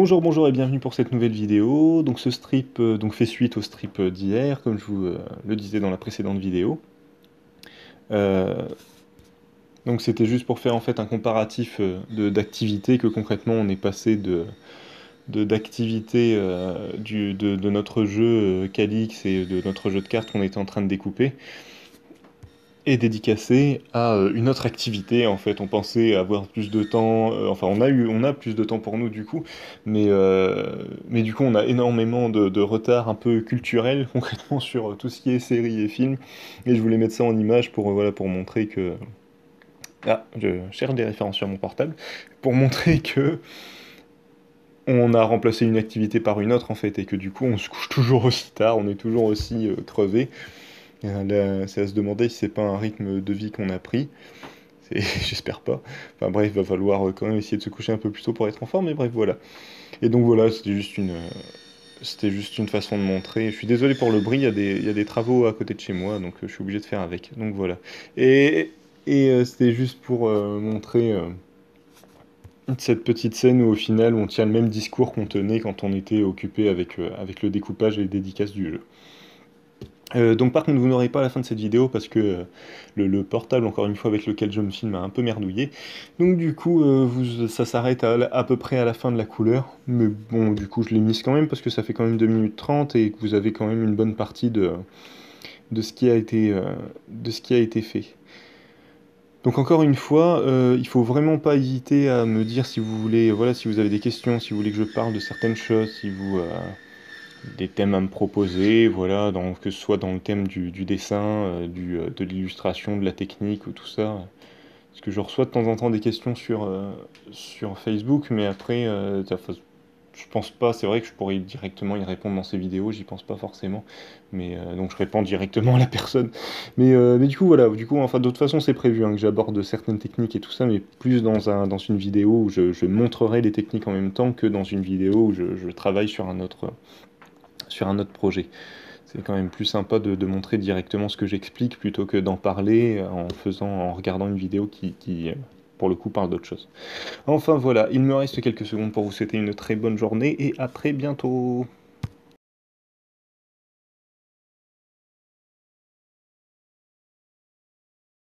Bonjour, bonjour et bienvenue pour cette nouvelle vidéo. Donc ce strip fait suite au strip d'hier, comme je vous le disais dans la précédente vidéo. Euh, donc c'était juste pour faire en fait un comparatif d'activités, que concrètement on est passé d'activités de notre jeu Calix et de notre jeu de cartes qu'on était en train de découper, et dédicacé à une autre activité. En fait, on pensait avoir plus de temps, enfin on a plus de temps pour nous du coup, mais du coup on a énormément de retard un peu culturel concrètement sur tout ce qui est séries et films, et je voulais mettre ça en image pour, voilà, pour montrer que... Ah, je cherche des références sur mon portable, pour montrer que on a remplacé une activité par une autre en fait, et que du coup on se couche toujours aussi tard, on est toujours aussi crevé. Là, c'est à se demander si c'est pas un rythme de vie qu'on a pris. J'espère pas. Enfin bref, va falloir quand même essayer de se coucher un peu plus tôt pour être en forme, mais bref, voilà. Et donc voilà, c'était juste une façon de montrer. Je suis désolé pour le bruit, il y a des travaux à côté de chez moi, donc je suis obligé de faire avec. Donc voilà. Et, c'était juste pour montrer cette petite scène où au final on tient le même discours qu'on tenait quand on était occupé avec le découpage et les dédicaces du jeu. Donc par contre vous n'aurez pas la fin de cette vidéo parce que le portable, encore une fois, avec lequel je me filme a un peu merdouillé. Donc du coup ça s'arrête à peu près à la fin de la couleur. Mais bon, du coup je l'ai mise quand même parce que ça fait quand même 2 minutes 30 et que vous avez quand même une bonne partie de ce qui a été, de ce qui a été fait. Donc encore une fois, il faut vraiment pas hésiter à me dire si vous voulez, voilà, si vous avez des questions, si vous voulez que je parle de certaines choses, si vous, des thèmes à me proposer, voilà, que ce soit dans le thème du dessin, de l'illustration, de la technique ou tout ça. Parce que je reçois de temps en temps des questions sur Facebook, mais après, je pense pas, c'est vrai que je pourrais directement y répondre dans ces vidéos, j'y pense pas forcément, mais donc je réponds directement à la personne. Mais du coup, voilà, du coup, enfin, de toute façon, c'est prévu hein, que j'aborde certaines techniques et tout ça, mais plus dans une vidéo où je montrerai les techniques en même temps que dans une vidéo où je travaille sur un autre projet. C'est quand même plus sympa de montrer directement ce que j'explique plutôt que d'en parler en regardant une vidéo qui pour le coup, parle d'autre chose. Enfin voilà, il me reste quelques secondes pour vous souhaiter une très bonne journée et à très bientôt.